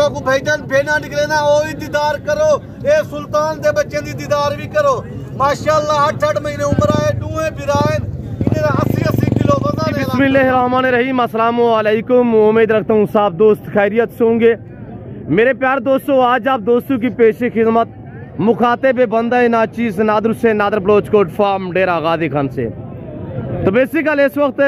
छोटा को भाईजान फेना निकले ना वो दीदार करो, ये सुल्तान दे बच्चे दी दीदार भी करो। माशाअल्लाह 8 महीने उम्र आए, डूए बिरायन, इन्हें 80 किलो वजन है। बिस्मिल्लाहिर्रहमानिर्रहीम, अस्सलामु अलैकुम। उम्मीद रखता हूँ सब दोस्त खैरियत से होंगे। मेरे प्यार दोस्तों, आज आप दोस्तों की पेशी खिदमत मुखातिब बंदा नाचीज नादर से नादर बलोचकोट फार्म डेरा गादी खान से। तो बेसिकल इस वक्त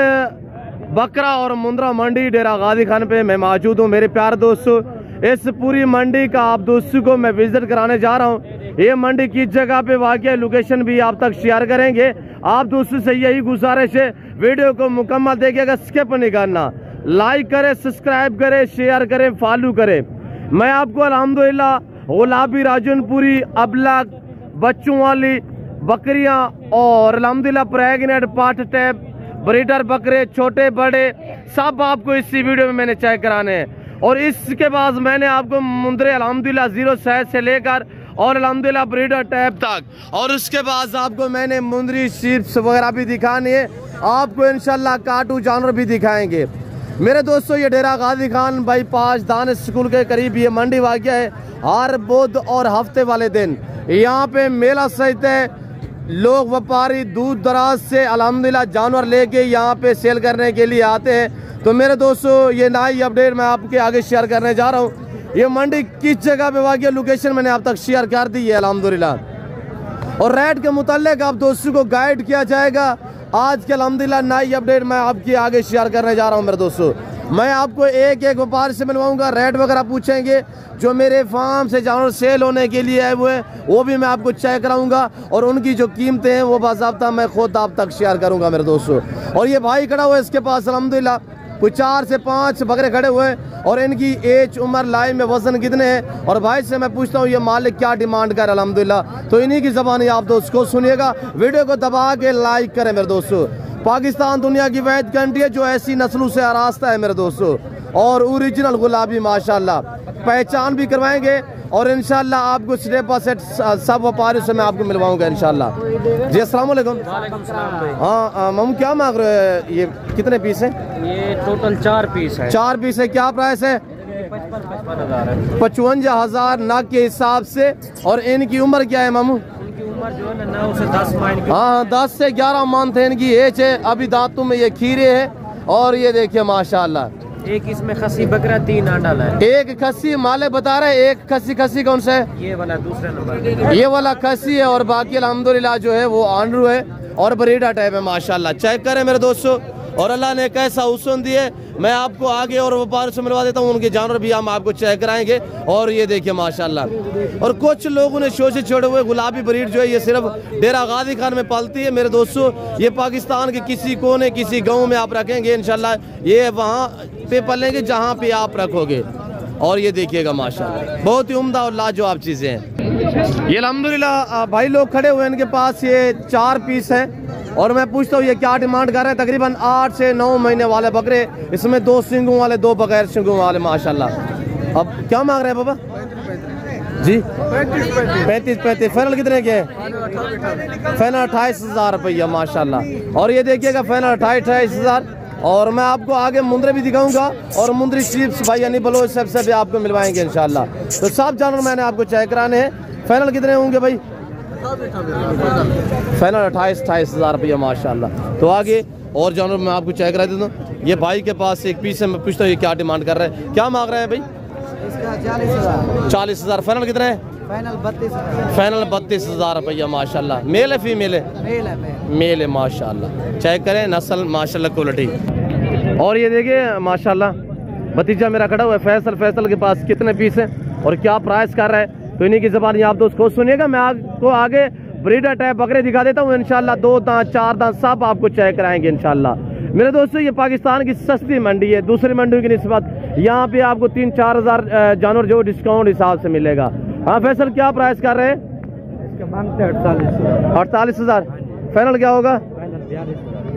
बकरा और मुंद्रा मंडी डेरा गादी खान पे मैं मौजूद हूँ। मेरे प्यार दोस्तों, इस पूरी मंडी का आप दोस्तों को मैं विजिट कराने जा रहा हूँ। ये मंडी किस जगह पे वाक़ई, लोकेशन भी आप तक शेयर करेंगे। आप दोस्तों से यही गुजारिश है, वीडियो को मुकम्मल देखिएगा, स्किप नहीं करना। लाइक करें, सब्सक्राइब करें, शेयर करें, फॉलो करें। मैं आपको अल्हम्दुलिल्लाह गुलाबी राजनपुरी अबलग बच्चों वाली बकरियां और अल्हम्दुलिल्लाह प्रेग्नेंट पार्ट टैप ब्रीडर बकरे छोटे बड़े सब आपको इसी वीडियो में मैंने चेक कराने हैं। और इसके बाद मैंने आपको मुंद्रे अल्हम्दुलिल्लाह 0 साइज से लेकर और अल्हम्दुलिल्लाह ब्रीडर टैप तक, और उसके बाद आपको मैंने मुंदरी शीप्स वगैरह भी दिखानी है। आपको इंशाल्लाह काटू जानवर भी दिखाएंगे। मेरे दोस्तों, ये डेरा गादी खान बाईपास दानिश स्कूल के करीब ये मंडी वाक़या है। हर बुध और हफ्ते वाले दिन यहाँ पे मेला सजता है। लोग व्यापारी दूर दराज से अल्हम्दुलिल्लाह जानवर लेके यहाँ पे सेल करने के लिए आते हैं। तो मेरे दोस्तों, ये नई अपडेट मैं आपके आगे शेयर करने जा रहा हूँ। ये मंडी किस जगह पे वाक़या, लोकेशन मैंने आप तक शेयर कर दी है अल्हम्दुलिल्लाह। और रेट के मुताल्लिक आप दोस्तों को गाइड किया जाएगा। आज के अल्हम्दुलिल्लाह नई अपडेट मैं आपके आगे शेयर करने जा रहा हूँ। मेरे दोस्तों, मैं आपको एक एक व्यापारी से मिलवाऊंगा, रेट वगैरह पूछेंगे। जो मेरे फार्म से जानवर सेल होने के लिए आए हुए हैं वो भी मैं आपको चेक कराऊंगा, और उनकी जो कीमतें हैं वो बाज़ाब्ता मैं खुद आप तक शेयर करूंगा मेरे दोस्तों। और ये भाई खड़ा हुआ है, इसके पास अल्हम्दुलिल्लाह कुछ 4 से 5 बकरे खड़े हुए हैं। और इनकी एज, उम्र, लाइव में वजन कितने हैं, और भाई से मैं पूछता हूँ ये मालिक क्या डिमांड कर अल्हम्दुलिल्लाह। तो इन्हीं की ज़बानी आप दोस्तों को सुनिएगा। वीडियो को दबा के लाइक करें मेरे दोस्तों। पाकिस्तान दुनिया की वैद कंट्री है जो ऐसी नस्लों से आरास्ता है मेरे दोस्तों, और ओरिजिनल गुलाबी माशाल्लाह पहचान भी करवाएंगे। और इंशाल्लाह आपको स्टेप बाय स्टेप सब व्यापारियों से मैं आपको मिलवाऊंगा इंशाल्लाह जी। अस्सलाम वालेकुम। हाँ मामू, क्या मांग रहे हैं? ये कितने पीस हैं? ये टोटल 4 पीस है। 4 पीस है। क्या प्राइस है? 55,000 नाक के हिसाब से। और इनकी उम्र क्या है मामू? जो है ना 9 से 10 मंथ। हाँ, 10 से 11 मंथ है इनकी एज है। अभी दांतों में ये खीरे है। और ये देखिए माशाल्लाह, एक इसमें खस्सी बकरा 3 अंडा है। एक खस्सी मालिक बता रहे हैं। एक खस्सी कौन सा है? ये वाला दूसरा नंबर, ये वाला खस्सी है। और बाकी अल्हम्दुलिल्लाह जो है वो आंडरू है और ब्रीडर टाइप है माशाल्लाह। चेक करें मेरे दोस्तों। और अल्लाह ने कैसा हुस्न दिए, मैं आपको आगे और व्यापार से मिलवा देता हूँ। उनके जानवर भी हम आपको चेक कराएंगे। और ये देखिए माशाल्लाह। और कुछ लोगों ने शोषे छोड़े हुए गुलाबी ब्रीड जो है ये सिर्फ डेरा गादी खान में पलती है मेरे दोस्तों। ये पाकिस्तान के किसी कोने, किसी गाँव में आप रखेंगे इंशाल्लाह, ये वहाँ पे पलेंगे जहाँ पे आप रखोगे। और ये देखिएगा माशाल्लाह, बहुत ही उम्दा और लाजवाब चीज़ें हैं। ये अल्हम्दुलिल्लाह भाई लोग खड़े हुए हैं, इनके पास ये 4 पीस है। और मैं पूछता हूँ ये क्या डिमांड कर रहे हैं? तकरीबन 8 से 9 महीने वाले बकरे, इसमें 2 सींगों वाले, 2 बगैर सींगों वाले माशाल्लाह। अब क्या मांग रहे हैं बाबा जी? 35। फाइनल कितने के है? फाइनल 28,000 रुपया माशाल्लाह। और ये देखिएगा फाइनल 28,000। और मैं आपको आगे मुंद्रे भी दिखाऊंगा और मुंद्री शीप्स भाई यानी बलोच सबसे भी आपको मिलवाएंगे इंशाल्लाह। तो सब जानवर मैंने आपको चेक कराने हैं। फाइनल कितने होंगे भाई? फाइनल 28,000 रुपया माशाल्लाह। तो आगे और जानवर मैं आपको चेक करा देता हूँ। ये भाई के पास एक पीस है, मैं पूछता हूँ ये क्या डिमांड कर रहे हैं, क्या मांग रहे हैं भाई? 40,000। फाइनल कितने है? फाइनल 32,000 रुपया माशाल्लाह। मेल है फीमेल है? मेल है माशाल्लाह। चेक करें नस्ल माशाल्लाह, क्वालिटी। और ये देखिए माशाल्लाह भतीजा मेरा खड़ा हुआ है फैसल। फैसल के पास कितने पीस हैं और क्या प्राइस कर रहा है, तो इन्हीं की ज़बान आप दोस्त को सुनिएगा। मैं आपको आगे ब्रीडर टाइप बकरे दिखा देता हूँ इंशाल्लाह। 2 दांत 4 दांत सब आपको चेक कराएंगे इंशाल्लाह। मेरे दोस्तों, ये पाकिस्तान की सस्ती मंडी है। दूसरी मंडियों की निस्बत यहाँ पे आपको 3-4 हज़ार जानवर जो डिस्काउंट हिसाब से मिलेगा। हाँ फैसल, क्या प्राइस कर रहे हैं? 48,000। फाइनल क्या होगा?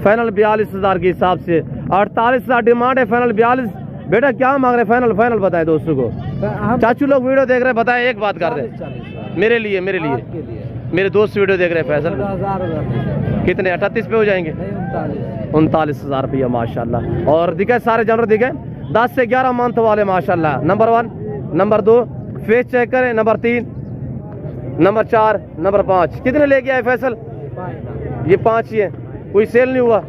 फाइनल 42,000 के हिसाब से। 48,000 डिमांड है, फाइनल 42। बेटा क्या मांग रहे हैं? फाइनल बताए दोस्तों को। चाचू लोग वीडियो देख रहे हैं, बताए एक बात कर रहे हैं मेरे लिए मेरे दोस्त वीडियो देख रहे हैं। फैसल कितने? 38 पे हो जाएंगे? 39,000 रुपया माशाल्लाह। और दिखे सारे जानवर दिखे 10 से 11 मंथ वाले माशाल्लाह। नंबर 1 नंबर 2 फेस चेक करें, नंबर 3, नंबर 4, नंबर 5। कितने लेके आए फैसल? ये 5 ही है। कोई सेल नहीं हुआ?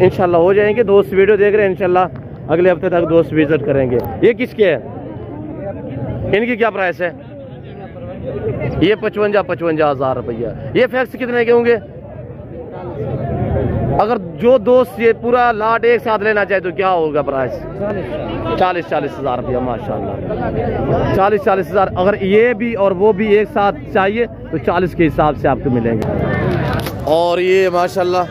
इंशाल्लाह हो जाएंगे। दोस्त वीडियो देख रहे हैं, इंशाल्लाह अगले हफ्ते तक दोस्त विजिट करेंगे। ये किसके है? इनकी क्या प्राइस है? ये 55 हज़ार रुपया। ये फैक्स कितने के होंगे? अगर जो दोस्त ये पूरा लाट एक साथ लेना चाहे तो क्या होगा प्राइस? 40 हज़ार रुपया माशाल्लाह। 40 हज़ार। अगर ये भी और वो भी एक साथ चाहिए तो 40 के हिसाब से आपको मिलेंगे। और ये माशाल्लाह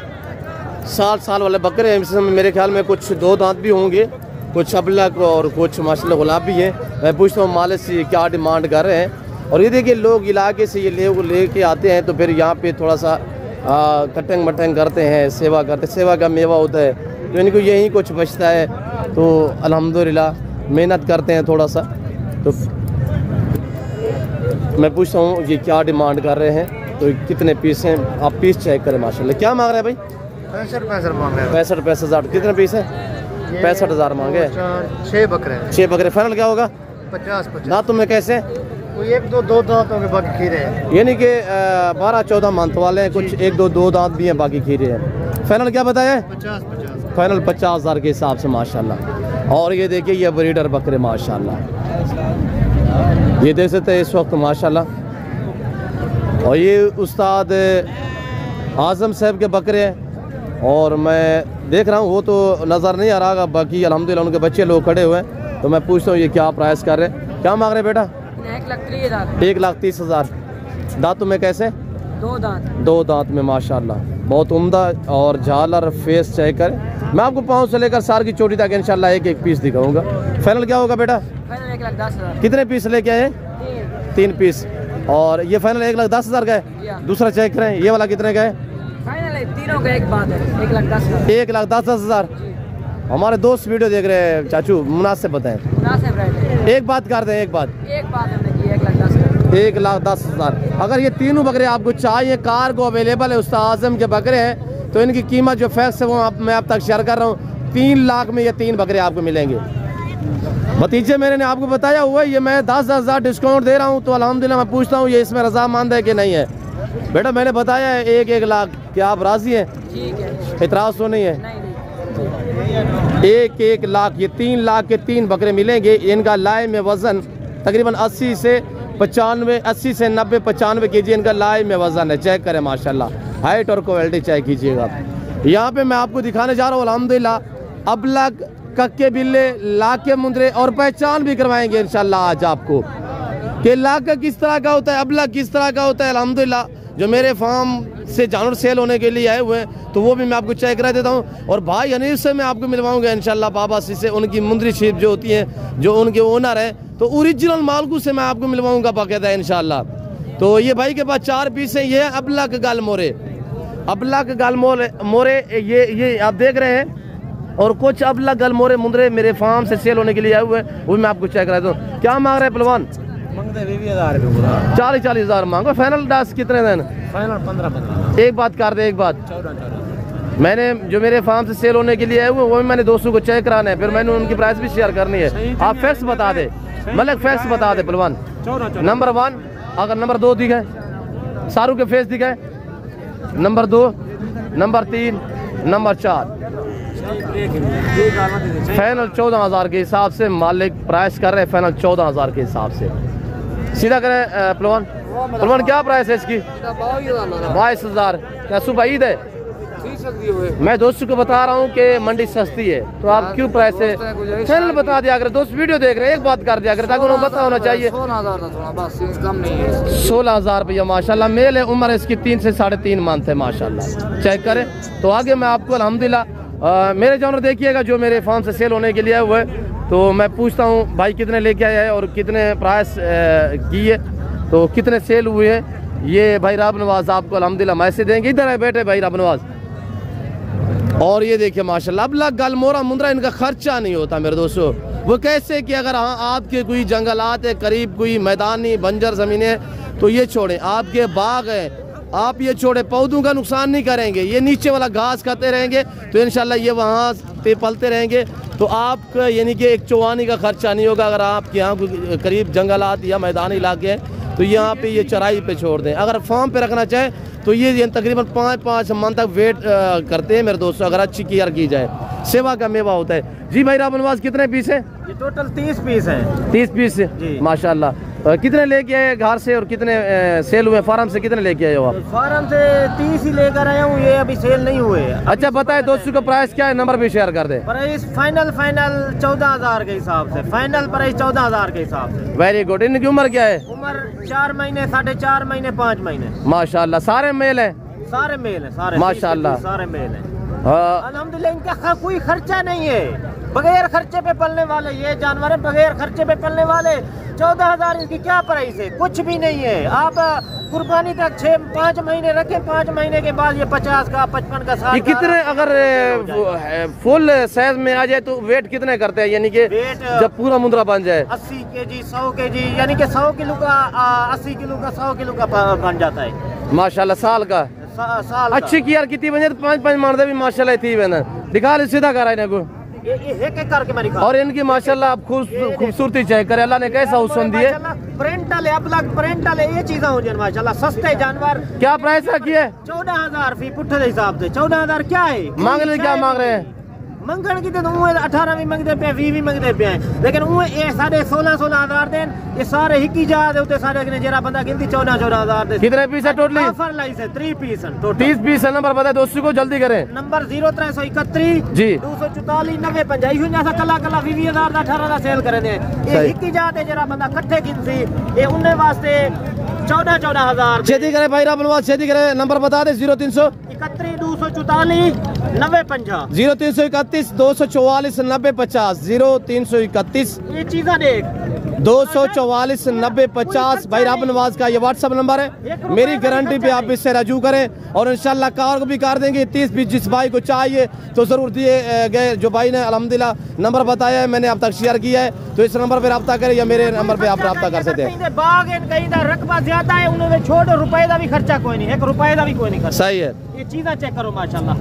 7 साल वाले बकरे हैं। इसमें मेरे ख्याल में कुछ 2 दांत भी होंगे, कुछ अबलग और कुछ माशाल्लाह गुलाबी हैं। मैं पूछता हूँ मालिक से क्या डिमांड कर रहे हैं। और ये देखिए लोग इलाके से ये लेके आते हैं तो फिर यहाँ पे थोड़ा सा कटिंग मटंग करते हैं, सेवा करते, सेवा का मेवा होता है तो इनको यही कुछ बचता है। तो अल्हम्दुलिल्लाह मेहनत करते हैं थोड़ा सा। तो मैं पूछता हूँ ये क्या डिमांड कर रहे हैं, तो कितने पीस हैं? आप पीस चेक करें माशाल्लाह। क्या मांग रहे हैं भाई? 65 मांग रहे हैं। 65 हज़ार। कितने पीस है? 65 हज़ार मांगे। 6 बकरे। 6 बकरे। फाइनल क्या होगा? 50। ना तुम्हें कैसे? कोई 1-2 दांतों के बाकी खीरे हैं, यानी कि 12-14 मंथ वाले हैं, कुछ 1-2 दांत भी हैं, बाकी खीरे हैं। फाइनल क्या बताया? 50। फाइनल 50 हज़ार के हिसाब से माशाल्लाह। और ये देखिए ये ब्रीडर बकरे माशाल्लाह, ये देख सकते हैं इस वक्त माशाल्लाह। और ये उस्ताद आज़म साहब के बकरे हैं और मैं देख रहा हूँ, वो तो नज़र नहीं आ रहा, बाकी अल्हम्दुलिल्लाह उनके बच्चे लोग खड़े हुए हैं। तो मैं पूछता हूँ ये क्या प्राइस कर रहे हैं? क्या मांग रहे हैं बेटा? 1,30,000। दांतों में कैसे? 2 दांत। 2 दांत में माशाल्लाह बहुत उम्दा। और झालर फेस चेक कर। मैं आपको पाँव से लेकर सार की चोटी तक इंशाल्लाह एक पीस दिखाऊंगा। फाइनल क्या होगा बेटा? फाइनल 1,10,000। कितने पीस लेके आए? 3 पीस। और ये फाइनल 1,10,000 का है। दूसरा चेक करें, ये वाला कितने का है? फाइनल है, तीनों का एक बात है, 1,10,000। 1,10,000। हमारे दोस्त वीडियो देख रहे हैं चाचू, मुनासिब बताएं। मुनासिब रेट है। एक बात कर दें, एक बात हमने की 1,10,000। 1,10,000। अगर ये तीनों बकरे आपको चाहिए, कार को अवेलेबल है, उस्ताद आज़म के बकरे हैं, तो इनकी कीमत जो फैक्स है वो मैं आप तक शेयर कर रहा हूँ। 3 लाख में ये 3 बकरे आपको मिलेंगे। भतीजे मेरे ने आपको बताया हुआ है, ये मैं 10,000 डिस्काउंट दे रहा हूँ। तो अल्हम्दुलिल्लाह मैं पूछता हूँ ये इसमें रजामंद है कि नहीं है? बेटा मैंने बताया है 1-1 लाख, क्या आप राजी हैं? ठीक है। इतराज़ तो नहीं है? नहीं। 1-1 लाख, ये 3 लाख के 3 बकरे मिलेंगे। इनका लाए में वज़न तकरीबन 80 से 90 95 केजी इनका लाए में वज़न है। चेक करें माशाल्लाह, हाइट और क्वालिटी चेक कीजिएगा। यहाँ पे मैं आपको दिखाने जा रहा हूँ अल्हम्दुलिल्लाह अबलग, कक्के बिल्ले, लाके मुंदरे और पहचान भी करवाएंगे इंशाल्लाह आज आपको कि लाका किस तरह का होता है, अबलग किस तरह का होता है। अल्हम्दुलिल्लाह जो मेरे फार्म से जानवर सेल होने के लिए आए हुए हैं तो वो भी मैं आपको चेक करा देता हूँ। और भाई अनिल से मैं आपको मिलवाऊंगा इंशाल्लाह बाबा से, उनकी मुंदरी शीप जो होती है, जो उनके ओनर हैं, तो ओरिजिनल मालकू से मैं आपको मिलवाऊंगा बाकायदा इंशाल्लाह। तो ये भाई के पास 4 पीस हैं। ये अबलग गाल मोरे, अबलग गाल मोरे ये आप देख रहे हैं। और कुछ अबलग गाल मोरे मुंदरे मेरे फार्म से सेल होने के लिए आए हुए हैं, वो मैं आपको चेक करा देता हूँ। क्या मांग रहे हैं पहलवान? 40 हज़ार मांगो। फाइनल 10 कितने दिन? फाइनल 15। एक बात कर दे, एक बात 14। मैंने जो मेरे फार्म से सेल होने के लिए आए हुए वो भी मैंने दोस्तों को चेक कराना है, फिर मैंने उनकी प्राइस भी शेयर करनी है। आप फैक्स बता दे, मतलब फैक्स बता दे पहलवान। नंबर 1 अगर नंबर 2 दिखाए, शाहरुख के फेस दिखाए, नंबर 2, नंबर 3, नंबर 4। फाइनल 14,000 के हिसाब से मालिक प्राइस कर रहे हैं। फाइनल 14,000 के हिसाब से सीधा करें पहलवान क्या प्राइस है इसकी? 22,000। क्या सुबह ईद है? मैं दोस्तों को बता रहा हूँ कि मंडी सस्ती है, तो आप क्यों प्राइस है? चैनल बता दिया अगर दोस्त वीडियो देख रहे हैं, एक बात कर दिया अगर, ताकि उन्हें पता होना चाहिए। 16,000 रुपया माशाल्लाह। मेल है, उम्र इसकी 3 से 3.5 मंथ है माशाल्लाह। चेक करें। तो आगे मैं आपको अल्हम्दुलिल्लाह मेरे जानवर देखिएगा जो मेरे फार्म से सेल होने के लिए आए हुए, तो मैं पूछता हूँ भाई कितने लेके आए हैं और कितने प्राइस की है, तो कितने सेल हुए हैं। ये भाई राब नवाज आपको अल्हम्दुलिल्लाह मैसेज देंगे। इधर है बैठे भाई राब नवाज। और ये देखिए माशाल्लाह अबलग गाल मोरा मुंदरा, इनका खर्चा नहीं होता मेरे दोस्तों। वो कैसे कि अगर आपके कोई जंगलात है करीब, कोई मैदानी बंजर ज़मीन है, तो ये छोड़ें, आपके बाग है, आप ये छोड़े पौधों का नुकसान नहीं करेंगे, ये नीचे वाला घास खाते रहेंगे तो इंशाल्लाह ये वहाँ पे पलते रहेंगे। तो आपका यानी कि एक चौवानी का खर्चा नहीं होगा। अगर आपके यहाँ करीब जंगलात या मैदानी इलाके हैं तो यहाँ पे ये चराई पे छोड़ दें। अगर फार्म पे रखना चाहे तो ये तकरीबन 5-5 मन तक वेट करते हैं मेरे दोस्तों, अगर अच्छी केयर की जाए। सेवा का मेवा होता है। जी भाई राम नवाज, कितने पीस है? ये टोटल 30 पीस है। 30 पीस माशाल्लाह। कितने लेके आए घर से और कितने सेल हुए? फार्म से कितने लेके आए हो आप? फार्म से 30 ही लेकर आया हूँ, ये अभी सेल नहीं हुए। अच्छा बताए दोस्तों का प्राइस क्या है, नंबर भी शेयर कर दे। प्राइस फाइनल 14,000 के हिसाब से, फाइनल प्राइस 14,000 के हिसाब से। Very good. इनकी उम्र क्या है? उम्र 4 महीने, 4.5 महीने, 5 महीने। माशाल्लाह सारे मेल है? सारे मेल है, सारे माशाल्लाह सारे मेल है। हाँ। अल्हम्दुलिल्लाह इनका कोई खर्चा नहीं है, बगैर खर्चे पे पलने वाले ये जानवर है, बगैर खर्चे पे पलने वाले। 14,000 इसकी क्या प्राइस है? कुछ भी नहीं है। आप कुर्बानी तक 5 महीने रखें, 5 महीने के बाद ये 50 का, 55 का, 60 ये कितने अगर फुल साइज में आ जाए तो वेट कितने करते हैं, यानी कि जब पूरा मुंद्रा बन जाए? 80 kg, 100 kg, यानी कि 100 किलो का 80 किलो का 100 किलो का बन जाता है माशाल्लाह। साल का साल अच्छी की यार कितनी बजे 5-5 मारते भी माशाल्लाह थी बहना दिखा ले सीधा कर रहा है ये एक एक करके मेरी और इनकी माशाल्लाह आप खूबसूरती चेक करे। अल्लाह ने कैसा हुस्न दिए। प्रिंटल है, अब लग प्रिंटल है, ये चीजें हो जाए माशाल्लाह। सस्ते जानवर। क्या प्राइस रखी है? 14,000 फी पुट्ठे के हिसाब से। 14,000 क्या है? मांगने क्या मांग रहे हैं? मंगण की तो 18 भी मंगते पे, 20 भी मंगते पे हैं, लेकिन वो ये साढ़े 16,000 देन ये सारे हिकी जा दे सारे जरा बंदा गिनती 14,000 दे। कितने पीस है टोटली? ऑफर लाइस है 3 पीस है टोटल। 30 पीस है। नंबर बताए दोस्तों को, जल्दी करें। नंबर 0331 जी 244 90 50 जैसा कला 20,000 18 सेल करे ने। ये हिकी जा दे जरा बंदा इकट्ठे गिनती ये उन्ने वास्ते 14,000। छेदी करे भाई राम नवाज, छेदी करे। नंबर बता दे। 0331 244 90 50 0331 244 90 50 0331 ये चीज़ा देख 244 90 50 भाई राम नवाज का ये व्हाट्सएप नंबर है। मेरी गारंटी पे आप इससे रजू करें और इंशाल्लाह कार को भी कर देंगे। 30 पीस जिस भाई को चाहिए तो जरूर दिए गए। जो भाई ने अल्हम्दुलिल्लाह नंबर बताया है मैंने अब तक शेयर किया है, तो इस नंबर पे रब्ता करें या मेरे नंबर पे आप रब्ता कर सकते हैं। बाग कहीं रकबा ज्यादा है उन्होंने छोड़ रुपए का भी खर्चा कोई नहीं, 1 रुपए का भी कोई नहीं खर्चा। सही है। ये चीज़ा चेक करो माशाल्लाह।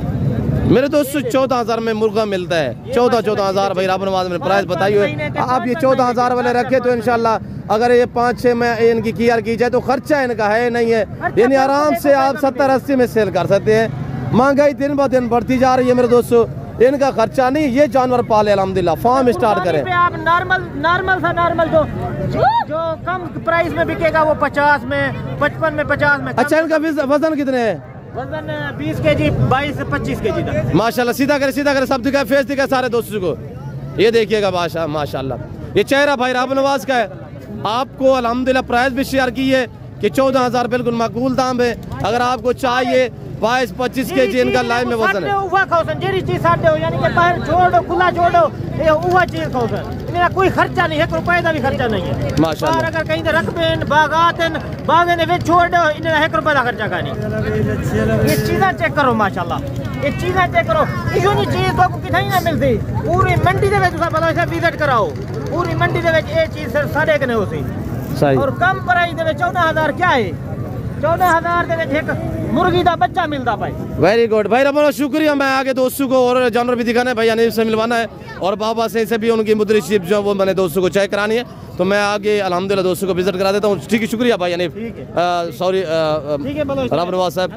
मेरे दोस्तों 14,000 में मुर्गा मिलता है। 14,000 भाई राम नवाज ने प्राइस बताई हुई। आप ये 14,000 वाले रखे तो इंशाल्लाह अगर ये 5-6 में इनकी केयर की जाए तो खर्चा इनका है नहीं है, यानी आराम से आप 70-80 में सेल कर सकते हैं। महंगाई दिन ब दिन बढ़ती जा रही है मेरे दोस्तों, इनका खर्चा नहीं, ये जानवर पाले अल्हम्दुलिल्लाह, फार्म स्टार्ट करें। आप नॉर्मल जो कम प्राइस में बिकेगा वो 50 में, 55 में, 50 में। अच्छा इनका वजन कितने है? वजन 20 kg 22 से 25 kg तक। माशाल्लाह। सीधा करे सब दिखाए, फेस दिखाए सारे दोस्तों को। ये देखिएगा माशाल्लाह, ये चेहरा भाई राम नवाज का है। आपको अल्हम्दुलिल्लाह प्राइस भी शेयर की है कि 14,000 बिल्कुल माकूल दाम है। अगर आपको चाहिए 22-25 kg इनका लाइव में वजन है। यानी कि बाहर छोड़ो खुला छोड़ो ये उवा चीज खाओ मेरा कोई खर्चा नहीं है, 1 रुपए का भी खर्चा नहीं है माशाल्लाह। अगर कहीं तो रख पेन बागात बागे ने छोड़ दो इन्हें 1 रुपए का खर्चा का नहीं। ये चीज़ें चेक करो माशाल्लाह, ये चीज़ें चेक करो। इशू नहीं चीज़ तो कितनी ना मिलती पूरी मंडी दे विच तुसा पता विजिट कराओ, पूरी मंडी दे विच ये चीज़ सिर्फ 1.5 ने होती और कम प्राइस दे 14,000 क्या है? 14,000 दे विच एक मुर्गी का बच्चा मिलता भाई। वेरी गुड भाई रमन, शुक्रिया। मैं आगे दोस्तों को और जानवर भी दिखाना है, भाई अनीफ से मिलवाना है और बाबा से भी उनकी मुद्री शिप जो वो मैंने दोस्तों को चेक करानी है, तो मैं आगे अल्हम्दुलिल्लाह दोस्तों को विजिट करा देता हूँ। ठीक है, शुक्रिया भाई अनीफ। सॉरी राम नवाज साहब।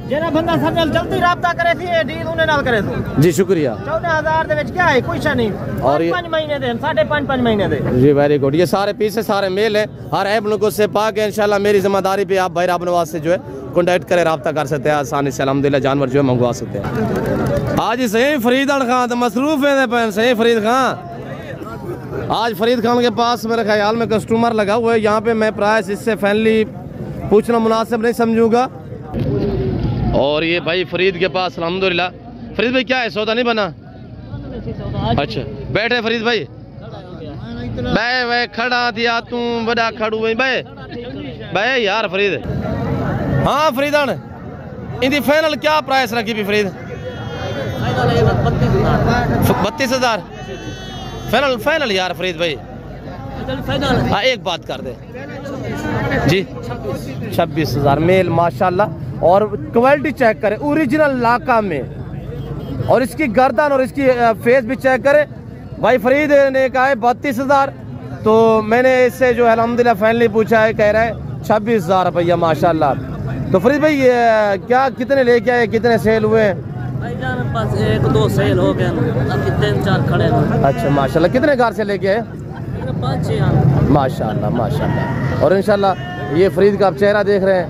जरा बंदा सब जल्दी राब्ता करे थी डील उन्हें नाल करे तो जी शुक्रिया। 14,000 दे विच क्या है? कुछ नहीं। और 5 महीने दे 5.5 महीने दे जी। Very good. ये सारे पीस है, सारे मेल है, हर ऐप नुको से पाक है। इंशाल्लाह मेरी जिम्मेदारी पे आप भाई राम नवाज से जो है कॉन्टैक्ट करे, रब्ता कर सकते हैं आसानी से। अल्हम्दुलिल्लाह जानवर जो है मंगवा सकते हैं। आज सही फरीद खान तो मसरूफ है, सही फरीद खान। आज फरीद खान के पास मेरे ख्याल में कस्टमर लगा हुआ है। यहाँ पे मैं प्राइस इससे फाइनली पूछना मुनासिब नहीं समझूंगा। और ये भाई फरीद के पास अल्हम्दुलिल्लाह। फरीद भाई क्या है, सौदा नहीं बना? अच्छा बैठे फरीद भाई। बै खड़ा दिया तू बड़ा खड़ू बै यार फरीद। हाँ फरीदान इनकी फाइनल क्या प्राइस रखी भी फरीद? 32,000 फाइनल यार फरीद भाई। हाँ एक बात कर दे जी, 26,000 मेल माशाल्लाह। और क्वालिटी चेक करें ओरिजिनल लाका में, और इसकी गर्दन और इसकी फेस भी चेक करें। भाई फरीद ने कहा है 32,000, तो मैंने इससे जो है अल्हम्दुलिल्लाह फाइनली पूछा है, कह रहा है 26,000 रुपया माशाल्लाह। तो फरीद भाई क्या कितने लेके आए, कितने सेल हुए हैं? भाईजान पास 1-2 सेल हो गए, अभी 3-4 खड़े हैं। अच्छा माशाल्लाह, कितने कार से लेके आए? 5-6 माशाल्लाह माशाल्लाह। और इंशाल्लाह ये फरीद का आप चेहरा देख रहे हैं,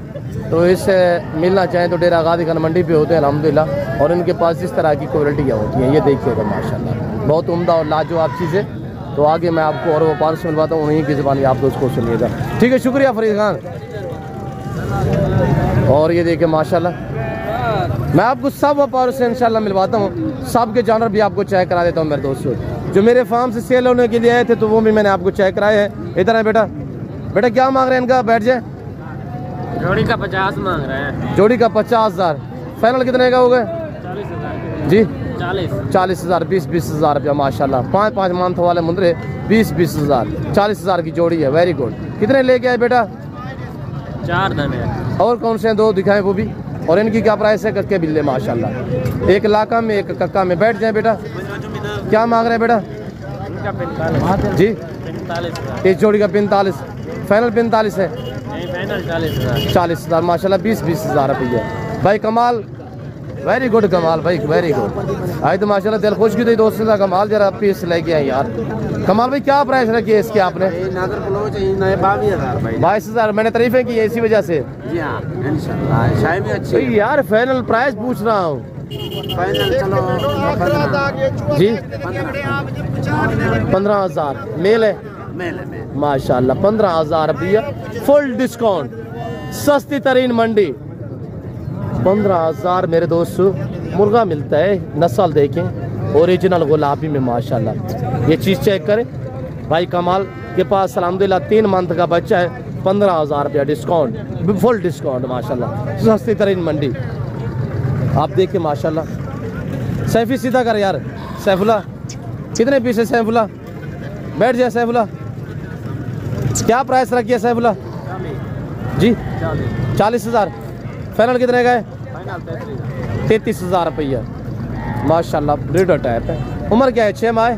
तो इससे मिलना चाहें तो डेरा गाजी खान मंडी पे होते हैं अल्हम्दुलिल्लाह, और इनके पास इस तरह की क्वालिटियाँ होती हैं, ये देखिएगा माशाल्लाह बहुत उम्दा और लाजवाब चीज़ें। तो आगे मैं आपको और व्यापार से मिलवाता हूँ, उन्हीं की ज़बानी आप दोस्तों को सुनिएगा। ठीक है, शुक्रिया फरीद खान। और ये देखिए माशाल्लाह, मैं आपको सब व्यापारों से इंशाल्लाह मिलवाता हूँ, सब के जानवर भी आपको चेक करा देता हूँ मेरे दोस्तों। जो मेरे फार्म से सेल होने के लिए आए थे तो वो भी मैंने आपको चेक कराए हैं। इधर है बेटा, बेटा क्या मांग रहे हैं इनका? बैठ जाए। जोड़ी का 50 मांग रहे हैं। जोड़ी का 50,000, फाइनल कितने का हो गए? 40,000 जी 40,000 20,000 रुपया माशाल्लाह। 5 मंथ वाले मुंदरे 20,000 40,000 की जोड़ी है, वेरी गुड। कितने लेके आए बेटा? 4 दाने। और कौन से हैं? 2 दिखाएं वो भी। और इनकी क्या प्राइस है? कक्के बिल्ले माशाल्लाह, एक लाका में एक कक्का में। बैठ जाए बेटा, क्या मांग रहे हैं बेटा? इनका 45 जी 45,000। इस जोड़ी का 45, फाइनल 45 है। नहीं फाइनल 40,000। 40,000 माशाल्लाह, 20,000 रुपये। भाई कमाल, वेरी गुड कमाल भाई, वेरी गुड। आज तो माशाल्लाह दिल खुश की थी दोस्तों का। कमाल जरा पीस लेके आए यार। कमाल भाई क्या प्राइस रखी है इसकी आपने? 22,000। मैंने तारीफें की है इसी वजह से। जी हाँ इंशाल्लाह, शायद भी अच्छी भाई यार फाइनल प्राइस पूछ रहा हूँ। फाइनल चलो 15 जी 15,000 मेल है माशाल्लाह। 15,000 रुपया फुल डिस्काउंट, सस्ती तरीन मंडी। 15,000 मेरे दोस्तों मुर्गा मिलता है। नस्ल देखें ओरिजिनल गुलाबी में माशाल्लाह। ये चीज़ चेक करें भाई, कमाल के पास अल्हम्दुलिल्लाह 3 मंथ का बच्चा है। 15,000 रुपया डिस्काउंट, फुल डिस्काउंट माशाल्लाह, सस्ती तरीन मंडी। आप देखिए माशाल्लाह। सैफी सीधा कर यार, सैफुल्ला कितने पीस है? सैफुल्ला बैठ जाए। सैफुल्ला क्या प्राइस रखी है सैफुल्ला जी? 40,000। फाइनल कितने का है? 33,000 रुपया माशाल्लाह। ब्रीडर टाइप है। उम्र क्या है? 6 माह।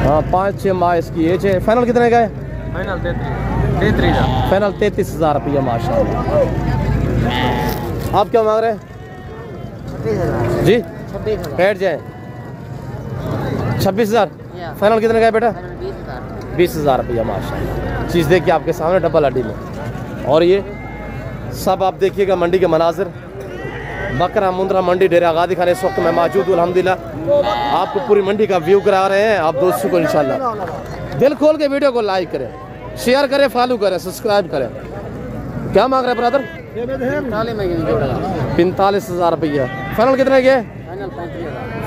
हाँ 5-6 माह इसकी एज है। फाइनल कितने का है? फाइनल 33,000। फाइनल 33,000 रुपया माशाल्लाह। आप क्या मांग रहे हैं जी? बैठ जाए। 26,000। फाइनल कितने का है बेटा? 20,000 रुपया माशाल्लाह। चीज़ देखिए आपके सामने डबल हड्डी में। और ये सब आप देखिएगा मंडी के मनाजिर। बकरा मुंद्रा मंडी डेरा गाजी खान इस वक्त मैं मौजूद हूँ अल्हम्दुलिल्लाह। आपको पूरी मंडी का व्यू करा रहे हैं आप दोस्तों को इंशाल्लाह। दिल खोल के वीडियो को लाइक करें, शेयर करें, फॉलो करें, सब्सक्राइब करें। क्या मांग रहे हैं ब्रदर? 45,000 रुपया। फाइनल कितने के?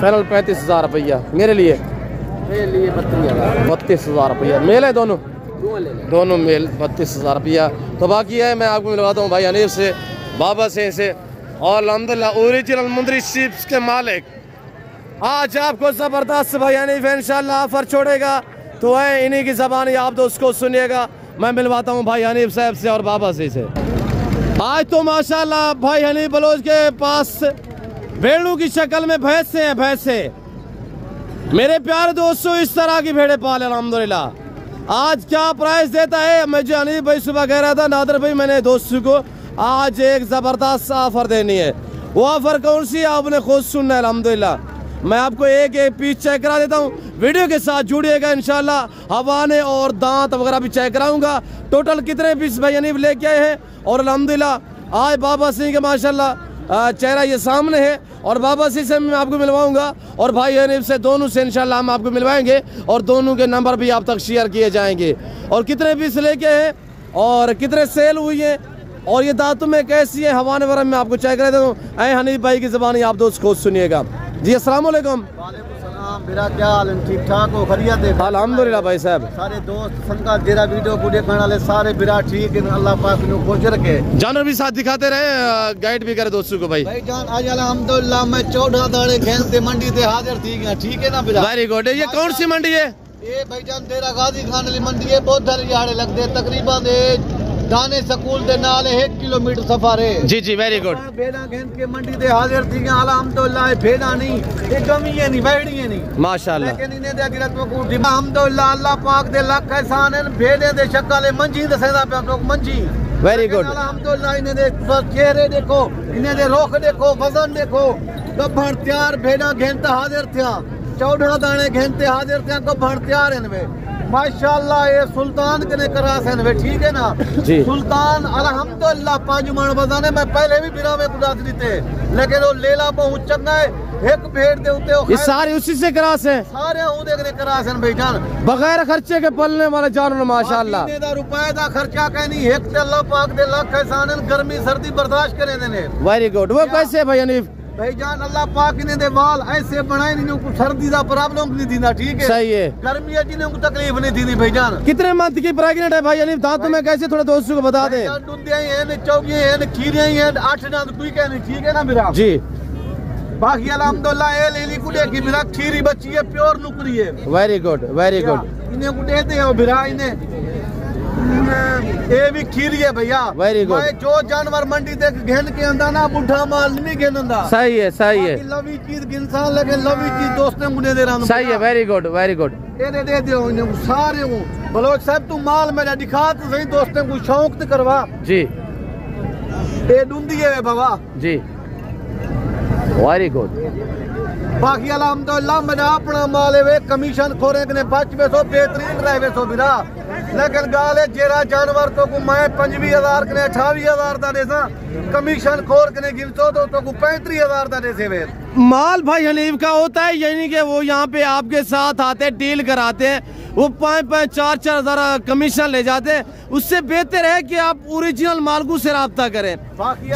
फाइनल 35,000 रुपया। मेरे लिए 32,000 रुपया। मेल है दोनों मेल। 32,000 रुपया। तो बाकी है मैं आपको मिलवाता हूँ भाई हनीफ से, बाबा से और अल्हम्दुलिल्लाह ओरिजिनल मुंदरी शिप्स के मालिक। आज आपको ज़बरदस्त भाई हनीफ इंशाल्लाह ऑफर छोड़ेगा, तो है इन्हीं की ज़बानी आप दोस्त को सुनिएगा। मैं मिलवाता हूँ भाई हनीफ साहब से और बाबा से। आज तो माशाल्लाह भाई हनीफ बलोच के पास भेड़ों की शक्ल में भैंसे हैं, भैंसे। मेरे प्यारे दोस्तों इस तरह की भेड़े पाले अल्हम्दुलिल्लाह। आज क्या प्राइस देता है? मुझे हनीफ भाई सुबह कह रहा था नादर भाई मैंने दोस्तों को आज एक ज़बरदस्त ऑफर देनी है। वो ऑफर कौन सी है आपने खुद सुनना है अल्हम्दुलिल्लाह। मैं आपको एक पीस चेक करा देता हूँ, वीडियो के साथ जुड़िएगा इंशाल्लाह। हवाने और दांत वगैरह भी चेक कराऊंगा। टोटल कितने पीस भाई हनीफ लेके आए हैं। और अल्हम्दुलिल्लाह आज बाबा सिंह के माशाल्लाह चेहरा ये सामने है, और बाबा सिंह से मैं आपको मिलवाऊंगा और भाई हनीफ से, दोनों से इंशाल्लाह हम आपको मिलवाएंगे और दोनों के नंबर भी आप तक शेयर किए जाएंगे। और कितने पीस लेके हैं और कितने सेल हुई है और ये दांतों में कैसी है, हवाने वगैरह में आपको चेक कर देता हूँ। ऐ हनीफ भाई की ज़बानी आप दोस्त खुद सुनिएगा जी। अस्सलाम वालेकुम। मेरा क्या हाल है? ठीक ठाक हो? खैरियत है? अल्हम्दुलिल्लाह भाई साहब। सारे दोस्त संगा तेरा वीडियो को देखने वाले सारे बिरा ठीक है, अल्लाह पाक ने खुश रखे। जानवर भी साथ दिखाते रहे, गाइड भी करे दोस्तों को भाई जान। आज अल्हम्दुलिल्लाह मैं 14 दाड़े खेलते मंडी से हाजिर थी। ठीक है ना बिरा? Very good. ये कौन सी मंडी है? ये भाईजान तेरा गाजी खान वाली मंडी है, बहुत सारे यार्ड लगते तकरीबन दाने स्कूल दे नाल 1 किलोमीटर सफर है। जी जी वेरी गुड। भेड़ा घेन के मंडी दे हाजिर थी अल्हम्दुलिल्लाह। भेड़ा नहीं ये कमी है नहीं बैड़ी है नहीं माशाल्लाह, लेकिन इन्हें दे गिरत में को अल्हम्दुलिल्लाह अल्लाह पाक दे लाख एहसान है। भेड़े दे शक्ल मंजी दसेदा पे लोग मंजी वेरी गुड अल्हम्दुलिल्लाह। इन्हें दे चेहरे देखो, इन्हें दे रोख देखो, वजन देखो, गब्भण तैयार भेड़ा घेनता हाजिर थिया, 14 दाने घेनते हाजिर थिया, गब्भण तैयार इनमें माशाल्लाह। ये सुल्तान कने करासन वे ठीक है ना जी। सुल्तान अल्हम्दुलिल्लाह 5 मन बजाने में पहले भी बिना में कुदास थे, लेकिन वो लेला बहुत चंगा है। एक भेड़ दे उते ये सारे उसी से करास है, सारे हूं देखने करासन भाईजान बगैर खर्चे के पलने वाले जानवर माशाल्लाह। रुपए का खर्चा कहनी एक ते अल्लाह पाक दे लाख एहसान है। गर्मी सर्दी बर्दाश्त करे देने वेरी गुड। वो कैसे भाई हनीफ भाईजान अल्लाह पाक ने दे वाल ऐसे बनाए नहीं को सर्दी दा प्रॉब्लम नहीं दीना ठीक है सही है। गर्मी जिन्हें को तकलीफ नहीं दीनी भाईजान। कितने मंथ की प्रेग्नेंट है भाई हनीफ दांतों में कैसे थोड़ा दोस्तों को बता दे। डुंदियां हैं, चौकियां हैं, खीरियां हैं, 8 दांत कोई कहने ठीक है ना मेरा जी। बाकी अल्हम्दुलिल्लाह ए लेली कुड़े की मेरा खीरी बच्ची है, प्योर नुकरी है। Very good very good. इन्हें को देते हो बिरा इन्हें ये भी खीरी है भैया वेरी गुड। जो जानवर मंडी तक घेन के अंदा ना बुढ़ा माल नहीं घेनंदा सही है सही है लवी चीज इंसान लगे लवी चीज दोस्तों को दे दे रहा सही है वेरी गुड वेरी गुड। ये दे दो इन्हें सारे हूँ बलोच साहब तू माल मेरा दिखा तो सही दोस्तों को शौक तो करवा जी। ये डूंदी है बाबा जी वेरी गुड। बाकी अल्हम्दुलिल्लाह मेरा अपना माल है कमीशन खोरे ने 500 बेहतरीन रहे सो बिरा, लेकिन गाल है जेरा जानवर तो को मैं 25,000 कने 28,000 दा देसा, कमीशन खोर कने गिनतो तो को 35,000 दा देसे वे। माल भाई हनीफ का होता है यानी कि वो यहाँ पे आपके साथ आते डील कराते हैं, वो 5-5 4-4 हजार कमीशन ले जाते हैं। उससे बेहतर है कि आप ओरिजिनल मालकू से रब्ता करें,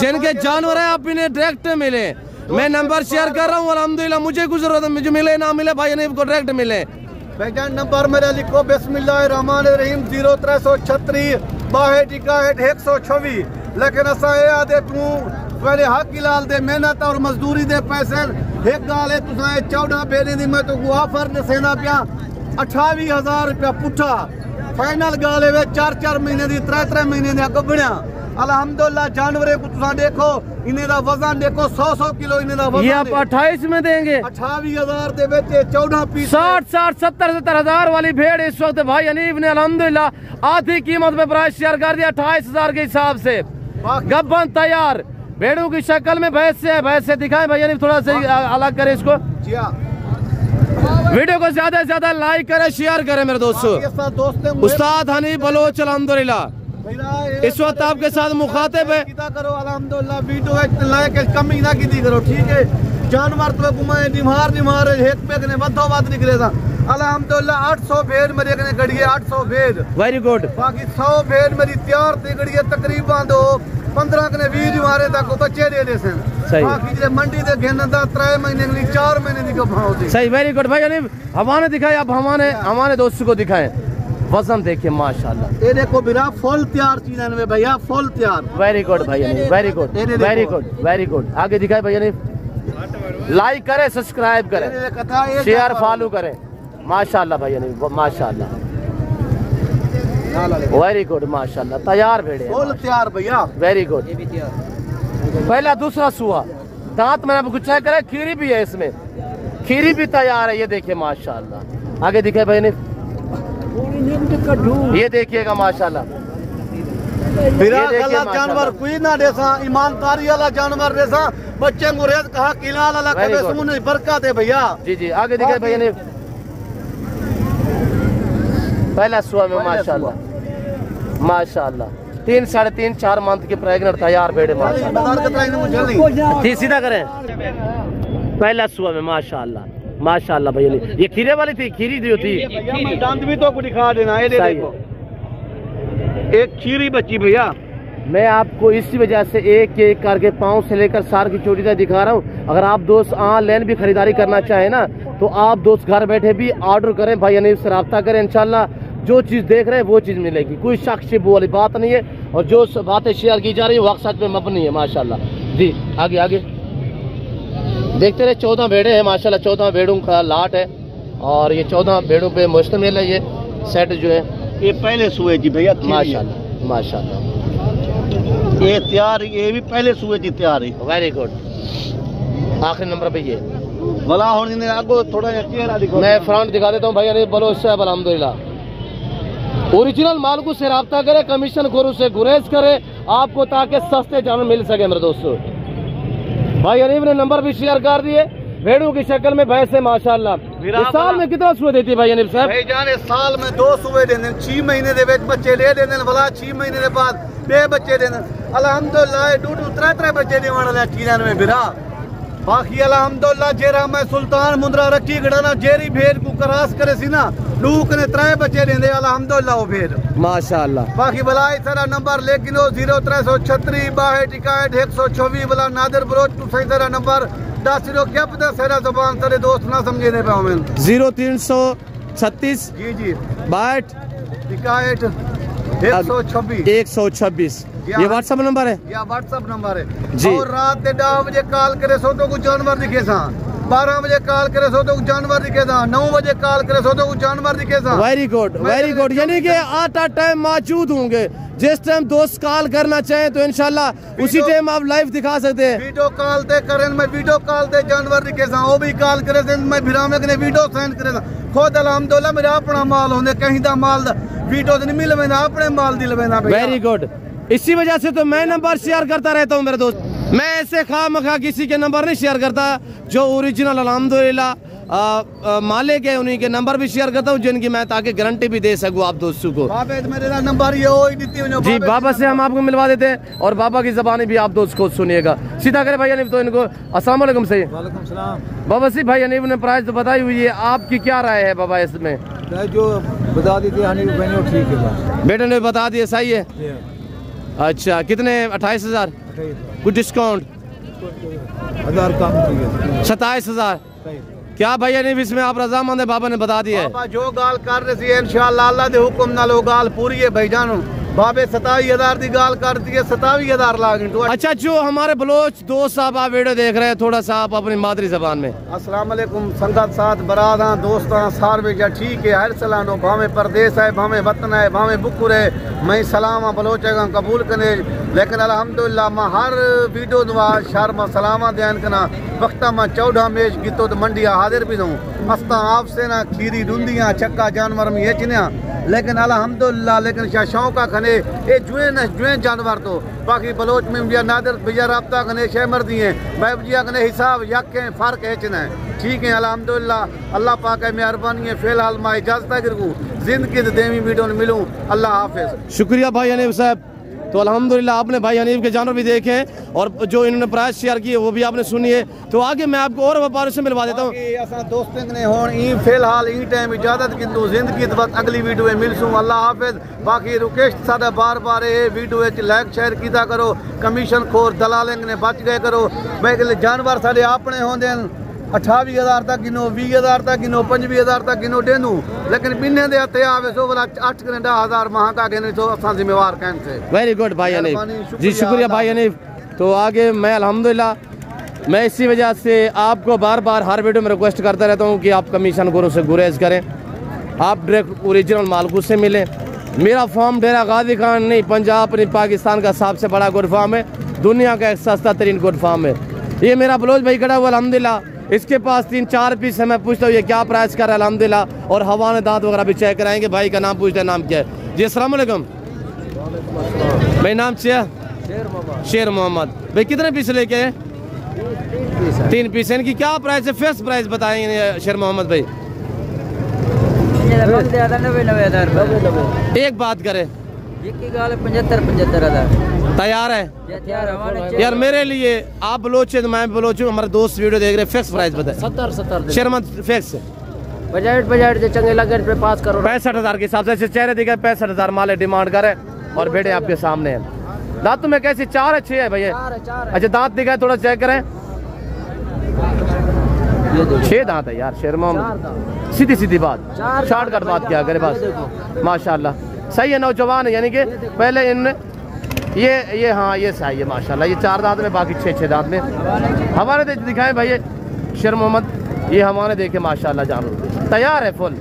जिनके जानवर है आप इन्हें डायरेक्ट मिले। मैं नंबर शेयर कर रहा हूँ अल्हम्दुलिल्लाह। मुझे कुछ जरूरत है, मुझे मिले ना मिले भाई हनीफ को डायरेक्ट मिले। भाईजान नंबर मेरा लिखो बिस्मिल्लाहिर्रहमानिर्रहीम 0336 62 126। लेकिन असा ये आदे तू पहले हक लाल दे मेहनत और मजदूरी दे पैसे एक गाल है तुसा 14 बेने दी मैं तो ऑफर ने सेना पिया 28,000 रुपया पुठा फाइनल गाल है 4-4 महीने दी 3-3 महीने दी गबणिया अल्हम्दुलिल्लाह। जानवरे को तुसा देखो इन्हें दा वजन देखो 100 किलो इन्हें दा वजन। ये आप 28 में देंगे 28,000 दे बेचे 14 पीस 60-70 हजार वाली भेड़ इस वक्त भाई हनीफ ने अल्हम्दुलिल्लाह आधी कीमत में प्राइस शेयर कर दिया 28,000 के हिसाब से। गब्बन तैयार भेड़ों की शक्ल में भैंस से है, भैंस से दिखाएं भाई हनीफ थोड़ा सा अलग करें इसको। वीडियो को ज्यादा से ज्यादा लाइक करें शेयर करें मेरे दोस्तों। उस्ताद हनीफ बलोच अल्हम्दुलिल्लाह इस वक्त आपके साथ मुखातिब है। करो अल्हम्दुलिल्लाह वीडियो लाइक कमी ना की करो ठीक है। जानवर तो घुमाए निमार एक पे ने बदो बात निकले था अल्हम्दुलिल्लाह। 800 भेड़ मेरे कने गड़ी है 800 भेड़ वेरी गुड। बाकी 100 भेड़ मेरी तैयार थी गड़ी है तकरीबन दो 15 कने 20 मारे तक बच्चे दे दे सन। बाकी जे मंडी दे घेनदा 3 महीने की 4 महीने की भाव थी। सही वेरी गुड भाई हनीफ हमारे दिखाए आप हमारे दोस्तों को दिखाएं। वजन देखिए माशाल्लाह ये देखो बिरा फुल तैयार चीज़ में भैया फुल तैयार वेरी गुड भाई very good very good very good. आगे दिखाए भैया ने लाइक करें सब्सक्राइब करें शेयर फॉलो करें माशाल्लाह भैया ने माशाल्लाह वेरी गुड माशाल्लाह। तैयार भेड़े फुल तैयार भैया वेरी गुड। पहला दूसरा सुहा दांत मैंने कुछ चेक करे खीरी भी है इसमें, खीरी भी तैयार है। ये देखिए माशाल्लाह। आगे दिखाए भैया ने ये देखिएगा माशाल्लाह। जानवर कोई ना देसा ईमानदारी वाला जानवर देसा बच्चे को रेत कहा किलाल वाला कबे सुन बरकत है भैया। जी जी आगे दिखाए भैया ने पहला सुहा में माशाल्लाह माशाल्लाह 3-3.5-4 मंथ के प्रेग्नेंट तैयार भेड़े माशाल्लाह। सीधा करें पहला सुहा में माशाल्लाह माशाल्लाह भैया ये खीरे वाली थी खीरी जो थी मैं दांत भी तो को दिखा देना ये देखो एक खीरी बच्ची भैया। मैं आपको इसी वजह से एक एक करके पाँव से लेकर सार की चोटी तक दिखा रहा हूँ। अगर आप दोस्त ऑनलाइन भी खरीदारी करना चाहे ना तो आप दोस्त घर बैठे भी ऑर्डर करें भाई हनीफ से रब्ता करें। इंशाल्लाह जो चीज़ देख रहे हैं वो चीज़ मिलेगी, कोई शक शिप वाली बात नहीं है। और जो बातें शेयर की जा रही है वो सच में मबनी है माशाल्लाह। जी आगे आगे देखते रहे 14 भेड़े हैं माशाल्लाह। 14 भेड़ों का लाट है और ये 14 भेड़ों पे मुश्तमिल है ये सेट जो है। ये पहले सुए जी भैया, माशाल्लाह माशाल्लाह। ये तैयार, ये भी पहले सुए जी तैयार है। Very good. आखिरी नंबर पे ये भला होने आगो थोड़ा चेहरा दिखो। मैं फ्रंट दिखा देता हूँ भाई यानी बलोच साहब अल्हम्दुलिल्लाह। ओरिजिनल माल को से रब्ता करे, कमीशन खोरों से गुरेज करे आपको, ताकि सस्ते जानवर मिल सके मेरे दोस्तों। भाई अनीब ने नंबर भी शेयर कर दिए। भेड़ों की शक्ल में भैंस है माशाल्लाह। इस साल में कितना सुए देती है भाई अनीब साहब? भाई जाने साल में 2 सुए देने, 6 महीने दे विच बच्चे ले देने, भला 6 महीने के बाद 2 बच्चे देने। अल्हम्दुलिल्लाह 2-3 बच्चे देने वाले चीजन में बिरा। बाकी अल्हम्दुलिल्लाह जेरा मैं सुल्तान मुंद्रा रखी गड़ाना जेरी भेड़ को क्रॉस करे सी ना, लूक ने 3 बच्चे देंदे अल्हम्दुलिल्लाह वो भेड़ माशाल्लाह। बाकी भलाई सारा नंबर लेकिन 0336 62 61 124 भला नादिर बलोच तू सही सारा नंबर 10 क्या पता सारा जुबान तेरे दोस्त ना समझे ने पाओ मैं 0336 जी जी 62 61 126 ये व्हाट्सएप नंबर है? या व्हाट्सएप नंबर है जी। और रात के 10 बजे कॉल करे सो तो कुछ जानवर दिखे सा, 12 बजे कॉल करे सो तो कुछ जानवर दिखे सा, 9 बजे कॉल करे सो तो कुछ जानवर दिखे सा। Very good very good. यानी कि आटा टाइम मौजूद होंगे, जिस टाइम दोस्त कॉल करना चाहे तो इंशाल्लाह उसी टाइम आप लाइव दिखा सकते हैं। वीडियो कॉल ते करें, मैं वीडियो कॉल ते जानवर दिखे सा, वो भी कॉल करे से मैं भिरामे ने वीडियो सेंड करे सा। खुद अल्हम्दुलिल्लाह मेरा अपना माल होने, कहीं दा माल वीडियो नहीं मिल में ना, अपने माल दिल में ना। Very good. इसी वजह से तो मैं नंबर शेयर करता रहता हूँ मेरे दोस्त। मैं ऐसे खामखा किसी के नंबर नहीं शेयर करता, जो ओरिजिनल अल्हम्दुलिल्लाह मालिक है उन्हीं के नंबर भी शेयर करता हूँ, जिनकी मैं ताकि गारंटी भी दे सकूँ आप दोस्तों को। मेरा नंबर ये हो जी बाबा से हम आपको मिलवा देते हैं, और बाबा की जबानी भी आप दोस्त खुद सुनिएगा। सीधा करे भाई अनीब तो इनको अस्सलाम वालेकुम। सही बाबा सी भाई अनीब ने प्राइस तो बताई हुई है, आपकी क्या राय है बाबा इसमें? जो बता दी थी ठीक है, बेटे ने बता दिया सही है। अच्छा कितने? 28,000 कुछ डिस्काउंट 1000 कम 27,000। क्या भैया नहीं इसमें आप रजामंद है? बाबा ने बता दिया है। जो गाल कर रही है इंशाअल्लाह अल्लाह दे हुक्म नाल वो गाल पूरी है भाईजान। बाबे 27,000 की गाल कर दी है, 27,000 लाख। अच्छा जो हमारे बलोच दोस्त साहब आप वीडियो देख रहे हैं, थोड़ा सा आप अपनी मादरी जबान में। अस्सलाम वालेकुम संगत साथ बरादा दोस्तां सारे जा ठीक है, हर सलानो भावे परदेस है, भावे वतन है, भावे बुकुर है, मैं सलाम बलोच कबूल कने। लेकिन अल्हम्दुलिल्लाह मैं हर वीडियो दुआ शर्म सलामा ध्यान करना वक्ता में 14 मेज गीतो तो मंडिया हाजिर भी दूँ हस्ता आपसे ना खीरी डूंदियाँ चक्का जानवर में ये चिन्या। लेकिन अल्हम्दुलिल्लाह लेकिन शौका खने ये जुए जानवर तो बाकी बलोच में भैया नादिर भैया रब्ता खने शे मर्दी है, मैं भैया खने हिसाब यके फ़र्क है चिन्ह ठीक है। अल्हम्दुलिल्लाह अल्लाह पाक है मेहरबानी है। फिलहाल मैं इजाज़त गिरगू जिंदगी देवी वीडियो में मिलूँ। अल्लाह हाफिज़। शुक्रिया भाई अनीब साहब। तो अल्हम्दुलिल्लाह आपने भाई अनीब के जानवर भी देखे और जो इन्होंने प्राइस शेयर किए वो भी आपने सुनी है। तो आगे मैं आपको और व्यापारियों से मिलवा देता हूँ। दोस्तों ने हों फिलहाल ई टाइम इजाजत किंतु जिंदगी वक्त अगली वीडियो में मिलसूँ। अल्लाह हाफिज़। बाकी रिक्वेस्ट सादा बार बार ये वीडियो लाइक शेयर किया करो, कमीशन खोर दलालिंग ने बच गए करो। मैं जानवर सारे अपने होंगे 28,000 तक गिनो, 20,000 तक गिनो, 25,000 तक गिनो डेनू, लेकिन बिन्ने दे हथे आवे सो वाला 8-10,000 महंगा गिने तो असा जिम्मेवार कहन से। वेरी गुड भाई अनीब जी, शुक्रिया भाई अनीब। तो आगे मैं अल्हम्दुलिल्लाह मैं इसी वजह से आपको बार बार हर वीडियो में रिक्वेस्ट करता रहता हूँ कि आप कमीशन गुरु से गुरेज करें, आप डायरेक्ट ओरिजिनल मालकू से मिलें। मेरा फार्म डेरा गाजी खान नहीं, पंजाब नहीं पाकिस्तान का सबसे बड़ा गुड फार्म है, दुनिया का एक सस्ता तरीन गुड फार्म है। ये मेरा बलोच भाई खड़ा हुआ अल्हम्दुलिल्लाह, इसके पास 3-4 पीस है। मैं पूछता हूँ ये क्या प्राइस कर रहा है अल्हम्दुलिल्लाह, और हवा ने दांत वगैरह भी चेक कराएंगे। भाई का नाम पूछते हैं, नाम क्या है जी? अस्सलाम वालेकुम भाई, नाम क्या? शेर मोहम्मद। भाई कितने पीस लेके हैं? 3 पीस। इनकी क्या प्राइस है? फिक्स प्राइस बताएंगे शेर मोहम्मद भाई। एक बात करे 75,000 तैयार है यार मेरे लिए? आप बलोच तो मैं बलोच हूँ, हमारे दोस्त वीडियो देख रहे हैं। फिक्स प्राइस बताए 70 शेरमत फिक्स बजट जो चंगे लगे पे 5 करोड़ 65,000 के हिसाब से चेहरे दिखे 65,000 माले डिमांड करे और बेटे आपके सामने है। दांत में कैसे 4 है 6 है भैया? अच्छा दांत दिखाए थोड़ा चेक करें। 6 दांत है यार शेर मोहम्मद, सीधी सीधी बात, शॉर्टकट बात क्या करे बस। माशाल्लाह सही है, नौजवान है, यानी कि पहले इन ये हाँ ये सही है माशाल्लाह। ये 4 दांत में, बाकी 6 दांत में। हमारे दिखाएं भाई शेर मोहम्मद, ये हमारे देखे माशाल्लाह जानवर। तैयार है फुल।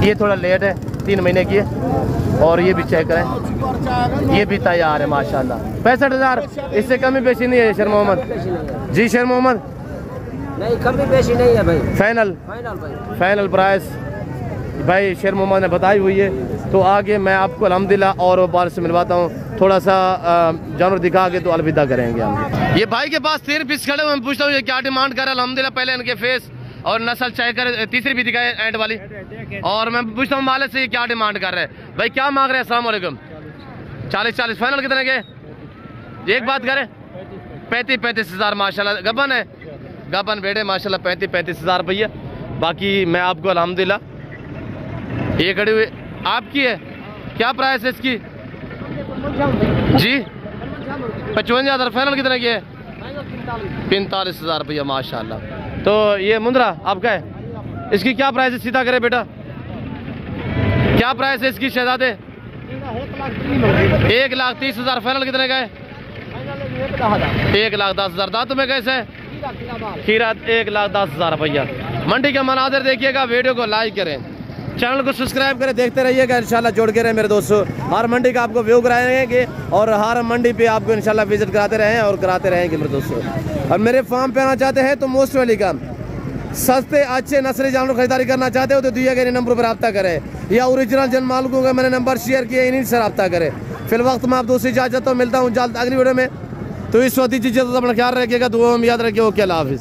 ये थोड़ा लेट है, 3 महीने की है। और ये भी चेक करें, ये भी तैयार है माशाल्लाह। 65,000, इससे कमी बेशी नहीं है शेर मोहम्मद जी? शेर मोहम्मद नहीं, कमी बेशी नहीं है भाई। फाइनल भाई, फाइनल प्राइस भाई शेर मोहम्मद ने बताई हुई है। तो आगे मैं आपको अल्हम्दुलिल्लाह और बार से मिलवाता हूँ, थोड़ा सा जानवर दिखा के तो अलविदा करेंगे हम। ये भाई के पास 3 पीस खड़े हुए, मैं पूछता हूँ ये क्या डिमांड कर रहा है। अल्हम्दुलिल्लाह पहले इनके फेस और नस्ल चेक कर, तीसरी भी दिखाए एंड वाली। और मैं पूछता हूँ मालिक से ये क्या डिमांड कर रहे हैं। भाई क्या मांग रहे हैं? अस्सलाम वालेकुम। 40 फाइनल कितने के? एक बात करें, 35,000 माशाल्लाह। गबन है, गबन बेटे माशाल्लाह 35,000 रुपये। बाकी मैं आपको अल्हम्दुलिल्लाह ये खड़ी हुई आपकी है। क्या प्राइस है इसकी जी? 55,000। फाइनल कितने की है? 45,000 रुपया माशाल्लाह। तो ये मुंद्रा आपका है, इसकी क्या प्राइस है? सीधा करे बेटा, क्या प्राइस है इसकी शहजादे? 1,30,000। फाइनल कितने का है? 1,10,000। दांतों में कैसे है? खीरा 1,10,000 रुपया। मंडी का मनाजर देखिएगा, वीडियो को लाइक करें, चैनल को सब्सक्राइब करें, देखते रहिएगा। इंशाल्लाह जुड़ के रहे मेरे दोस्तों। हर मंडी का आपको व्यू कराएंगे और हर मंडी पे आपको इंशाल्लाह विजिट कराते रहें और कराते रहेंगे मेरे दोस्तों। और मेरे फार्म पे आना चाहते हैं तो मोस्ट वेलकम। सस्ते अच्छे नस्ली जानवर खरीदारी करना चाहते हो तो दिए गए नंबर पर रब्ता करें, या ओरिजिनल जन मालिकों का मैंने नंबर शेयर किया, इन्हीं से रब्ता करें। फिल वक्त मैं आप दोस्तों इजाजत तो मिलता हूँ जल्द अगली वीडियो में। तो इस वक्त इजाजत अपना ख्याल रखिएगा, दुआ में याद रखिए। ओके, अल्लाह हाफिज़।